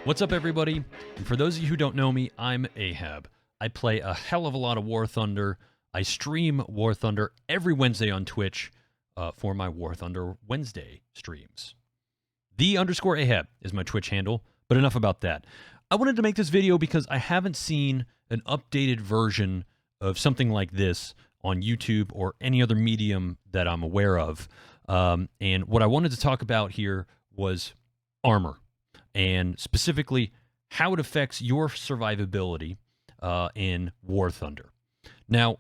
What's up, everybody? And for those of you who don't know me, I'm Ahab. I play a hell of a lot of War Thunder. I stream War Thunder every Wednesday on Twitch for my War Thunder Wednesday streams. _Ahab is my Twitch handle, but enough about that. I wanted to make this video because I haven't seen an updated version of something like this on YouTube or any other medium that I'm aware of. And what I wanted to talk about here was armor, and specifically how it affects your survivability in War Thunder. Now,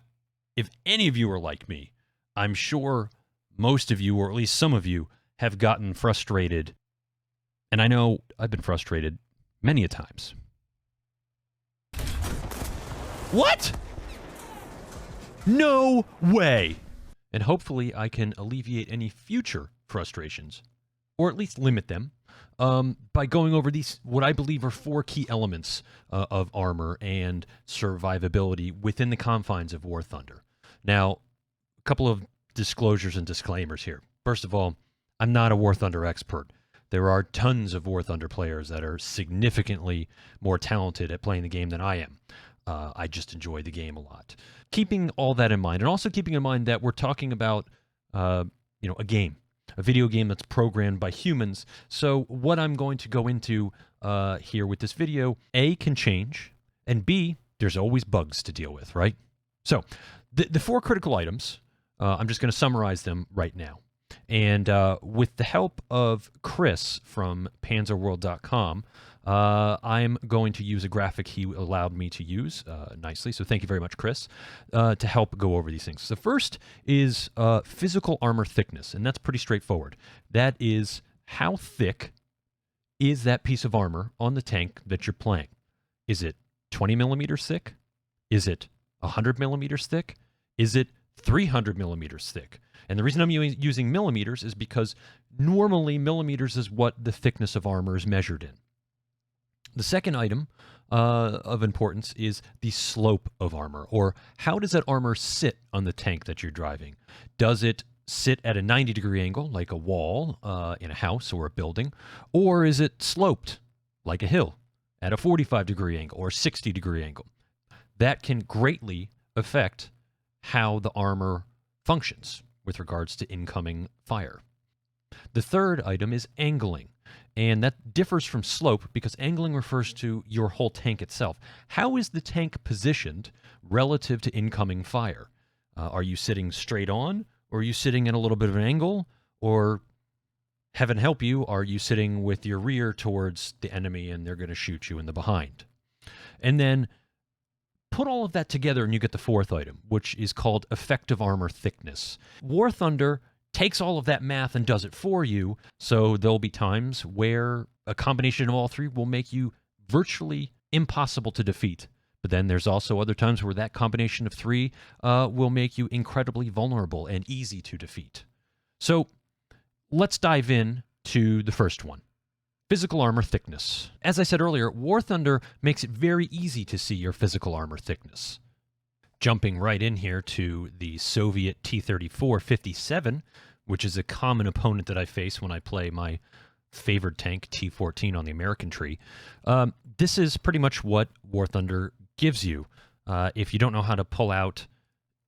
if any of you are like me, I'm sure most of you, or at least some of you, have gotten frustrated. And I know I've been frustrated many a times. What? No way! And hopefully I can alleviate any future frustrations, or at least limit them, by going over these, what I believe are 4 key elements of armor and survivability within the confines of War Thunder. Now, a couple of disclosures and disclaimers here. First of all, I'm not a War Thunder expert. There are tons of War Thunder players that are significantly more talented at playing the game than I am. I just enjoy the game a lot. Keeping all that in mind, and also keeping in mind that we're talking about, a game. A video game that's programmed by humans. So what I'm going to go into here with this video, A, can change, and B, there's always bugs to deal with, right? So the 4 critical items, I'm just going to summarize them right now. And with the help of Chris from panzerworld.com, I'm going to use a graphic he allowed me to use nicely. So thank you very much, Chris, to help go over these things. So first is physical armor thickness, and that's pretty straightforward. That is, how thick is that piece of armor on the tank that you're playing? Is it 20 millimeters thick? Is it 100 millimeters thick? Is it 300 millimeters thick? And the reason I'm using millimeters is because normally millimeters is what the thickness of armor is measured in. The second item of importance is the slope of armor, or how does that armor sit on the tank that you're driving? Does it sit at a 90-degree angle, like a wall in a house or a building, or is it sloped, like a hill, at a 45-degree angle or 60-degree angle? That can greatly affect how the armor functions with regards to incoming fire. The third item is angling. And that differs from slope because angling refers to your whole tank itself. How is the tank positioned relative to incoming fire? Are you sitting straight on? Or are you sitting at a little bit of an angle? Or, heaven help you, are you sitting with your rear towards the enemy and they're going to shoot you in the behind? And then put all of that together and you get the 4th item, which is called effective armor thickness. War Thunder takes all of that math and does it for you, so there'll be times where a combination of all 3 will make you virtually impossible to defeat. But then there's also other times where that combination of 3 will make you incredibly vulnerable and easy to defeat. So let's dive in to the first one. Physical armor thickness. As I said earlier, War Thunder makes it very easy to see your physical armor thickness. Jumping right in here to the Soviet T-34-57, which is a common opponent that I face when I play my favored tank, T-14, on the American tree. This is pretty much what War Thunder gives you. If you don't know how to pull out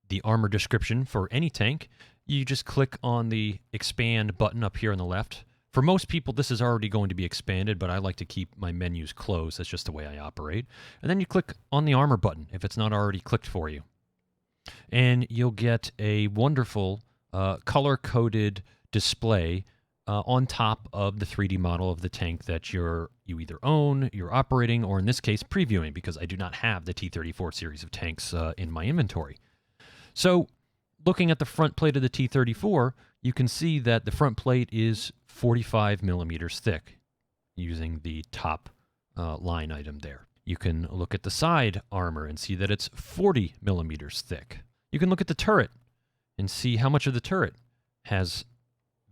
the armor description for any tank, you just click on the expand button up here on the left. For most people, this is already going to be expanded, but I like to keep my menus closed. That's just the way I operate. And then you click on the armor button if it's not already clicked for you. And you'll get a wonderful color-coded display on top of the 3D model of the tank that you either own, you're operating, or in this case, previewing, because I do not have the T-34 series of tanks in my inventory. So, looking at the front plate of the T-34, you can see that the front plate is 45 millimeters thick, using the top line item there. You can look at the side armor and see that it's 40 millimeters thick. You can look at the turret and see how much of the turret has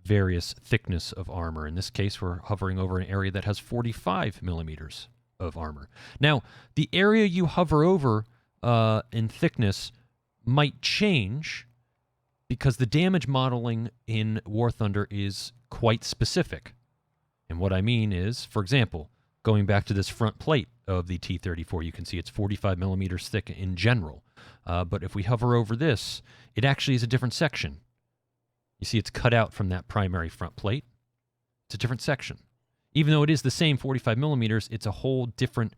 various thickness of armor. In this case, we're hovering over an area that has 45 millimeters of armor. Now, the area you hover over in thickness might change because the damage modeling in War Thunder is quite specific. And what I mean is, for example, going back to this front plate of the T-34, you can see it's 45 millimeters thick in general. But if we hover over this, it actually is a different section. You see it's cut out from that primary front plate. It's a different section. Even though it is the same 45 millimeters, it's a whole different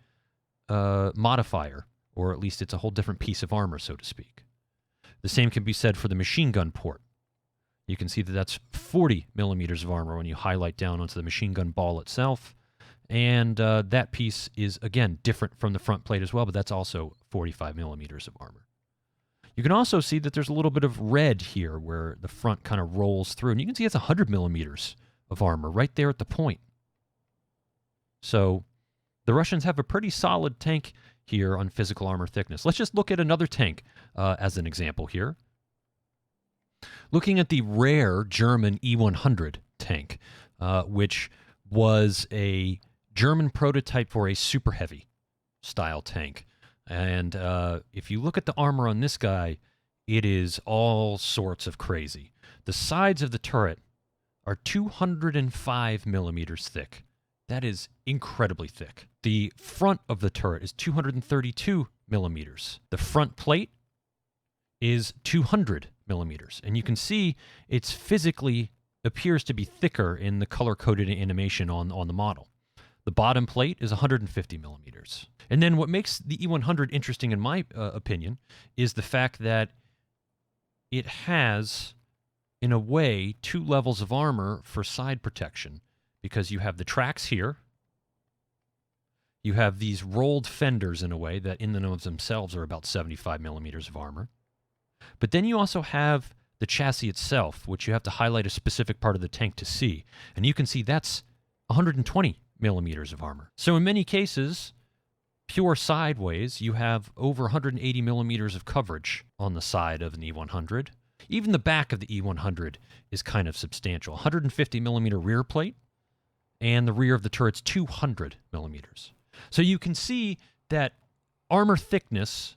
modifier, or at least it's a whole different piece of armor, so to speak. The same can be said for the machine gun port. You can see that that's 40 millimeters of armor when you highlight down onto the machine gun ball itself. And that piece is, again, different from the front plate as well, but that's also 45 millimeters of armor. You can also see that there's a little bit of red here where the front kind of rolls through. And you can see it's 100 millimeters of armor right there at the point. So the Russians have a pretty solid tank here on physical armor thickness. Let's just look at another tank as an example here. Looking at the rare German E100 tank, which was a German prototype for a super heavy style tank. And if you look at the armor on this guy, it is all sorts of crazy. The sides of the turret are 205 millimeters thick. That is incredibly thick. The front of the turret is 232 millimeters. The front plate is 200 millimeters. And you can see it's physically appears to be thicker in the color-coded animation on the model. The bottom plate is 150 millimeters. And then what makes the E100 interesting, in my opinion, is the fact that it has, in a way, 2 levels of armor for side protection, because you have the tracks here. You have these rolled fenders, in a way, that in and of themselves are about 75 millimeters of armor. But then you also have the chassis itself, which you have to highlight a specific part of the tank to see. And you can see that's 120 millimeters of armor. So in many cases, pure sideways, you have over 180 millimeters of coverage on the side of an E100. Even the back of the E100 is kind of substantial. 150 millimeter rear plate, and the rear of the turret's 200 millimeters. So you can see that armor thickness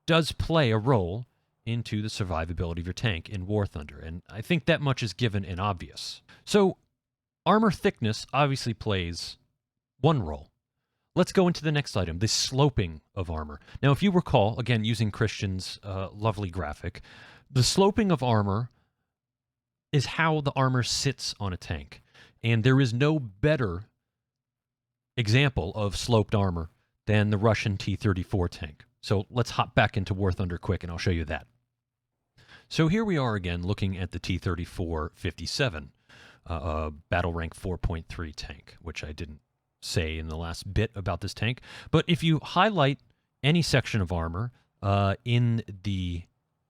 does play a role into the survivability of your tank in War Thunder, and I think that much is given and obvious. So armor thickness obviously plays one role. Let's go into the next item, the sloping of armor. Now, if you recall, again, using Christian's lovely graphic, the sloping of armor is how the armor sits on a tank. And there is no better example of sloped armor than the Russian T-34 tank. So let's hop back into War Thunder quick, and I'll show you that. So here we are again looking at the T-34-57, battle rank 4.3 tank, which I didn't say in the last bit about this tank. But if you highlight any section of armor in the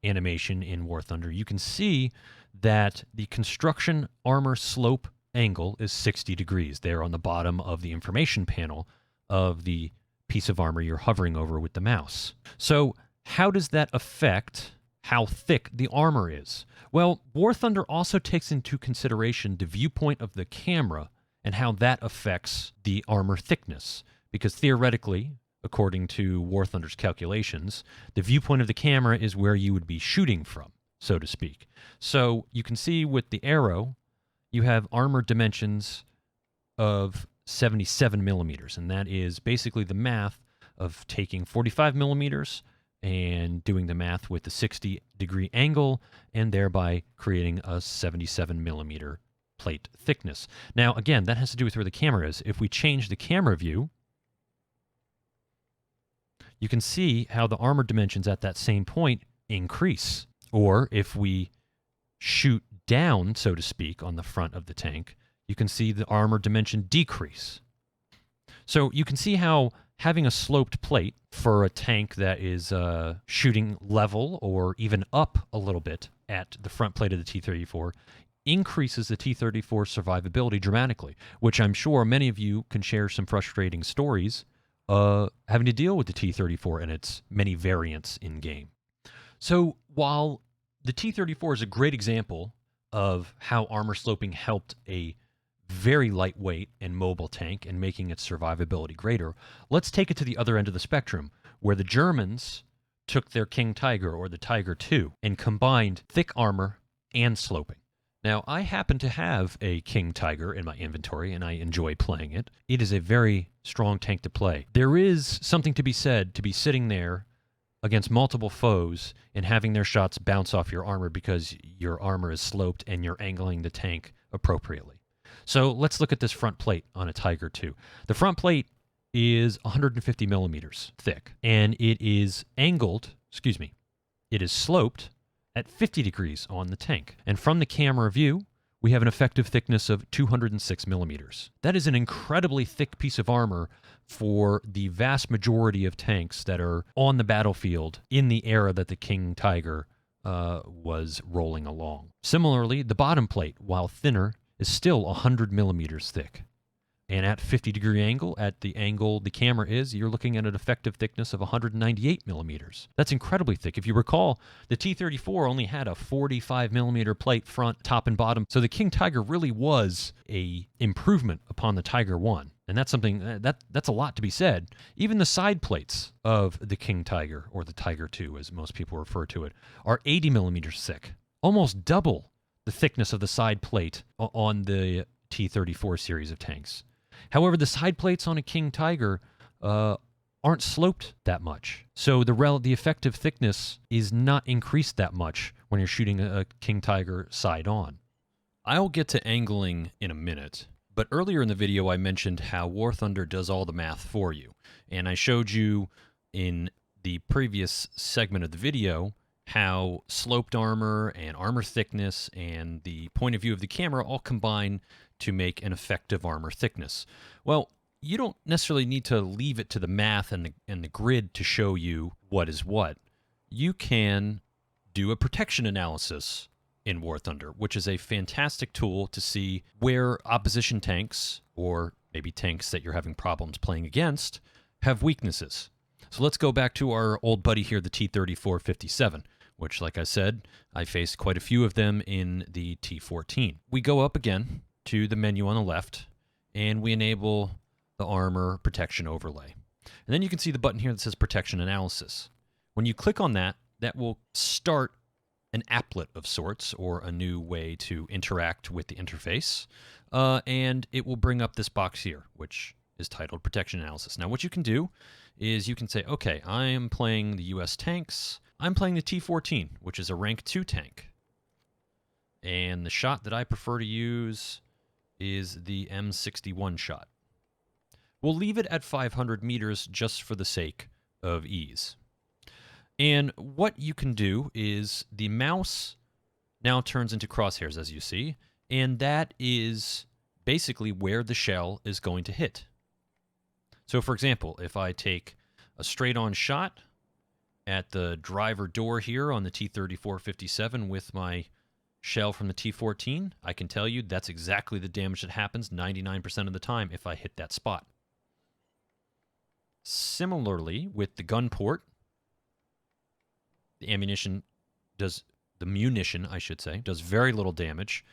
animation in War Thunder, you can see that the construction armor slope angle is 60 degrees there on the bottom of the information panel of the piece of armor you're hovering over with the mouse. So how does that affect how thick the armor is? Well, War Thunder also takes into consideration the viewpoint of the camera and how that affects the armor thickness. Because theoretically, according to War Thunder's calculations, the viewpoint of the camera is where you would be shooting from, so to speak. So you can see with the arrow, you have armor dimensions of 77 millimeters, and that is basically the math of taking 45 millimeters and doing the math with the 60-degree angle, and thereby creating a 77 millimeter plate thickness. Now, again, that has to do with where the camera is. If we change the camera view, you can see how the armor dimensions at that same point increase. Or if we shoot down, so to speak, on the front of the tank, you can see the armor dimension decrease. So you can see how having a sloped plate for a tank that is shooting level or even up a little bit at the front plate of the T-34 increases the T-34 survivability dramatically, which I'm sure many of you can share some frustrating stories having to deal with the T-34 and its many variants in game. So while the T-34 is a great example of how armor sloping helped a very lightweight and mobile tank and making its survivability greater, let's take it to the other end of the spectrum, where the Germans took their King Tiger, or the Tiger II, and combined thick armor and sloping. Now, I happen to have a King Tiger in my inventory, and I enjoy playing it. It is a very strong tank to play. There is something to be said to be sitting there against multiple foes and having their shots bounce off your armor because your armor is sloped and you're angling the tank appropriately. So let's look at this front plate on a Tiger II. The front plate is 150 millimeters thick, and it is it is sloped at 50 degrees on the tank. And from the camera view, we have an effective thickness of 206 millimeters. That is an incredibly thick piece of armor for the vast majority of tanks that are on the battlefield in the era that the King Tiger was rolling along. Similarly, the bottom plate, while thinner, is still 100 millimeters thick. And at 50-degree angle, at the angle the camera is, you're looking at an effective thickness of 198 millimeters. That's incredibly thick. If you recall, the T-34 only had a 45-millimeter plate front, top, and bottom. So the King Tiger really was a improvement upon the Tiger I. And that's something, that's a lot to be said. Even the side plates of the King Tiger, or the Tiger II, as most people refer to it, are 80 millimeters thick. Almost double the thickness of the side plate on the T-34 series of tanks. However, the side plates on a King Tiger aren't sloped that much. So the effective thickness is not increased that much when you're shooting a King Tiger side on. I'll get to angling in a minute, but earlier in the video I mentioned how War Thunder does all the math for you. And I showed you in the previous segment of the video how sloped armor and armor thickness and the point of view of the camera all combine to make an effective armor thickness. Well, you don't necessarily need to leave it to the math and the grid to show you what is what. You can do a protection analysis in War Thunder, which is a fantastic tool to see where opposition tanks, or maybe tanks that you're having problems playing against, have weaknesses. So let's go back to our old buddy here, the T-34-57, which, like I said, I faced quite a few of them in the T-14. We go up again to the menu on the left, and we enable the armor protection overlay. And then you can see the button here that says protection analysis. When you click on that, that will start an applet of sorts, or a new way to interact with the interface, and it will bring up this box here, which is titled protection analysis. Now, what you can do is you can say, okay, I am playing the US tanks. I'm playing the T-14, which is a rank 2 tank. And the shot that I prefer to use is the M61 shot. We'll leave it at 500 meters just for the sake of ease. And what you can do is the mouse now turns into crosshairs, as you see, and that is basically where the shell is going to hit. So, for example, if I take a straight-on shot at the driver door here on the T-34-57 with my shell from the T-14, I can tell you that's exactly the damage that happens 99% of the time if I hit that spot. Similarly, with the gun port, the munition, does very little damage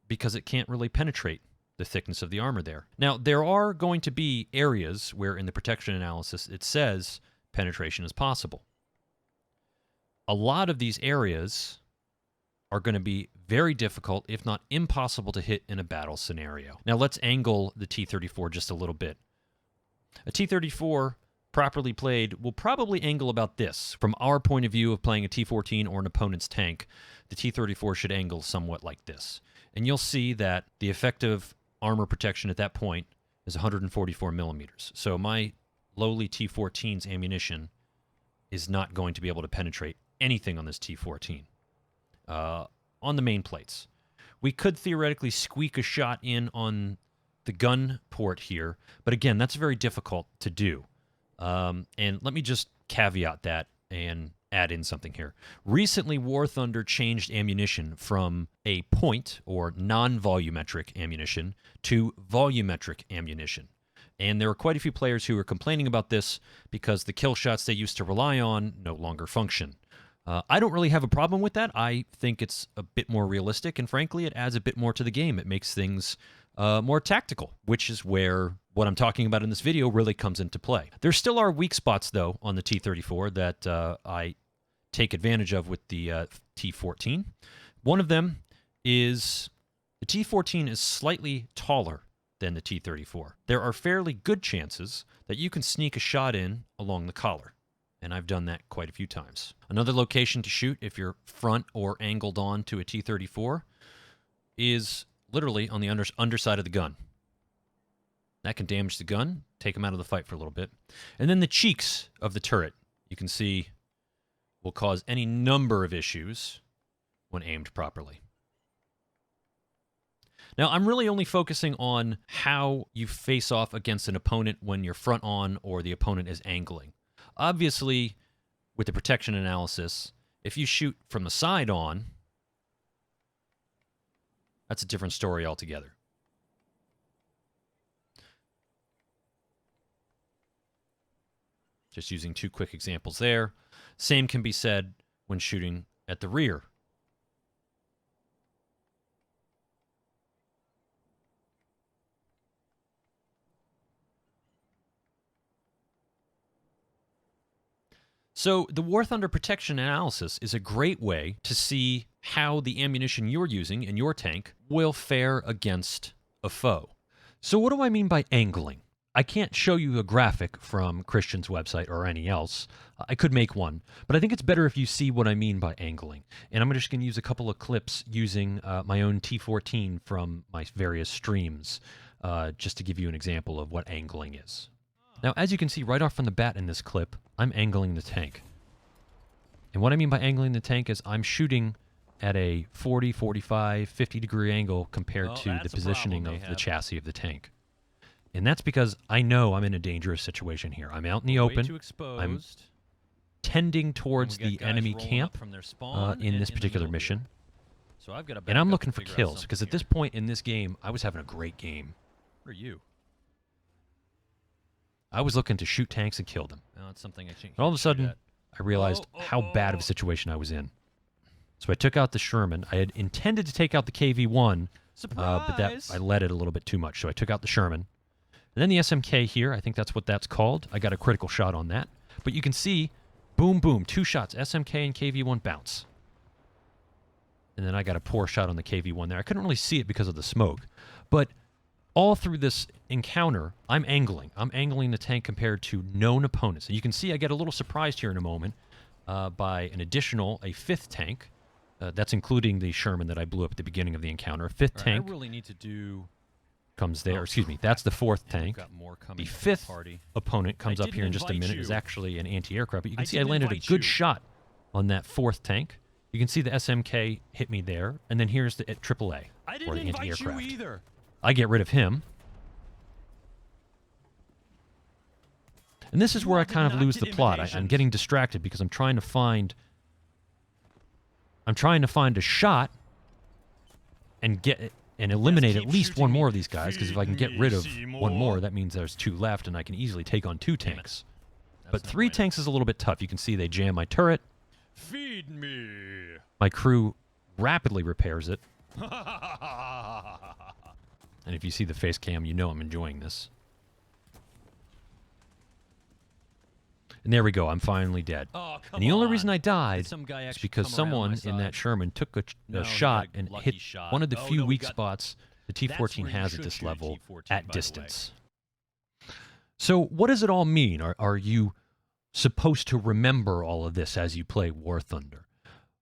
because it can't really penetrate the thickness of the armor there. Now, there are going to be areas where in the protection analysis it says penetration is possible. A lot of these areas are going to be very difficult, if not impossible, to hit in a battle scenario. Now, let's angle the T-34 just a little bit. A T-34, properly played, will probably angle about this. From our point of view of playing a T-14 or an opponent's tank, the T-34 should angle somewhat like this. And you'll see that the effective armor protection at that point is 144 millimeters. So my lowly T-14's ammunition is not going to be able to penetrate anything on this T-14. On the main plates. We could theoretically squeak a shot in on the gun port here, but again, that's very difficult to do. And let me just caveat that and add in something here. Recently, War Thunder changed ammunition from a point, or non-volumetric ammunition, to volumetric ammunition. And there are quite a few players who are complaining about this because the kill shots they used to rely on no longer function. I don't really have a problem with that. I think it's a bit more realistic, and frankly, it adds a bit more to the game. It makes things more tactical, which is where what I'm talking about in this video really comes into play. There still are weak spots, though, on the T-34 that I take advantage of with the T-14. One of them is The T14 is slightly taller than the T34. There are fairly good chances that you can sneak a shot in along the collar, and I've done that quite a few times. Another location to shoot if you're front or angled on to a T34 is literally on the underside of the gun. That can damage the gun, take them out of the fight for a little bit. And then the cheeks of the turret, you can see, will cause any number of issues when aimed properly. Now, I'm really only focusing on how you face off against an opponent when you're front on or the opponent is angling. Obviously, with the protection analysis, if you shoot from the side on, that's a different story altogether. Just using two quick examples there. Same can be said when shooting at the rear. So the War Thunder protection analysis is a great way to see how the ammunition you're using in your tank will fare against a foe. So what do I mean by angling? I can't show you a graphic from Christian's website or any else. I could make one, but I think it's better if you see what I mean by angling. And I'm just going to use a couple of clips using my own T14 from my various streams, just to give you an example of what angling is. Now, as you can see right off from the bat in this clip, I'm angling the tank. And what I mean by angling the tank is I'm shooting at a 40, 45, 50-degree angle compared to the positioning of the chassis of the tank. And that's because I know I'm in a dangerous situation here. I'm out in the open. I'm tending towards the enemy camp in this particular mission. And I'm looking for kills, because at this point in this game, I was having a great game. Where are you? I was looking to shoot tanks and kill them. No, that's something I think. And all of a sudden, I realized how bad of a situation I was in. So I took out the Sherman. I had intended to take out the KV-1, but that I let it a little bit too much. So I took out the Sherman. And then the SMK here, I think that's what that's called. I got a critical shot on that. But you can see, boom, boom, two shots, SMK and KV-1 bounce. And then I got a poor shot on the KV-1 there. I couldn't really see it because of the smoke. But all through this encounter, I'm angling. I'm angling the tank compared to known opponents. And you can see I get a little surprised here in a moment by a fifth tank. That's including the Sherman that I blew up at the beginning of the encounter. A fifth tank. I really need to do... comes there. Excuse me. That's the fourth tank. The fifth opponent comes up here in just a minute. Is actually an anti-aircraft. But you can see I landed a good shot on that fourth tank. You can see the SMK hit me there. And then here's the AAA, or the anti-aircraft. I get rid of him. And this is where I kind of lose the plot. I'm getting distracted because I'm trying to find a shot and eliminate at least one more of these guys, because if I can get rid of one more, that means there's two left and I can easily take on two tanks. But three tanks is a little bit tough. You can see they jam my turret. Feed me. My crew rapidly repairs it. And if you see the face cam, you know I'm enjoying this. And there we go. I'm finally dead. Oh, and the only reason I died is because someone in that Sherman took a shot and hit one of the few weak spots the T14 has at this level at distance. So what does it all mean? Are you supposed to remember all of this as you play War Thunder?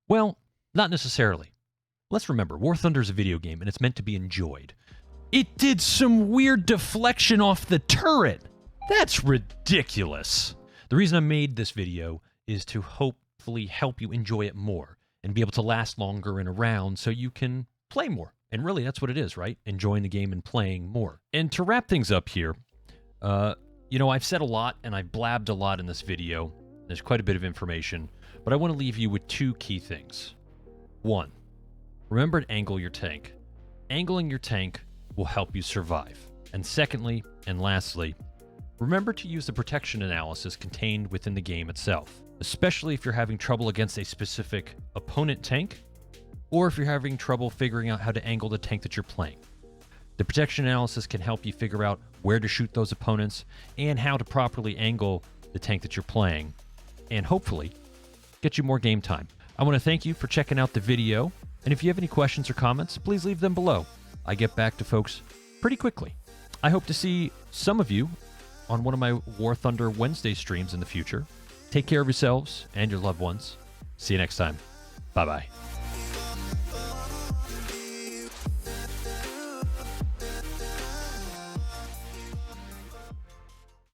Well, not necessarily. Let's remember, War Thunder is a video game, and it's meant to be enjoyed. It did some weird deflection off the turret. That's ridiculous. The reason I made this video is to hopefully help you enjoy it more and be able to last longer in a round so you can play more. And really, that's what it is, right? Enjoying the game and playing more. And to wrap things up here, you know, I've said a lot and I've blabbed a lot in this video. There's quite a bit of information, but I want to leave you with two key things. One, remember to angle your tank. Angling your tank will help you survive. And secondly, and lastly, remember to use the protection analysis contained within the game itself, especially if you're having trouble against a specific opponent tank, or if you're having trouble figuring out how to angle the tank that you're playing. The protection analysis can help you figure out where to shoot those opponents and how to properly angle the tank that you're playing, and hopefully get you more game time. I want to thank you for checking out the video, and if you have any questions or comments, please leave them below. I get back to folks pretty quickly. I hope to see some of you on one of my War Thunder Wednesday streams in the future. Take care of yourselves and your loved ones. See you next time. Bye-bye.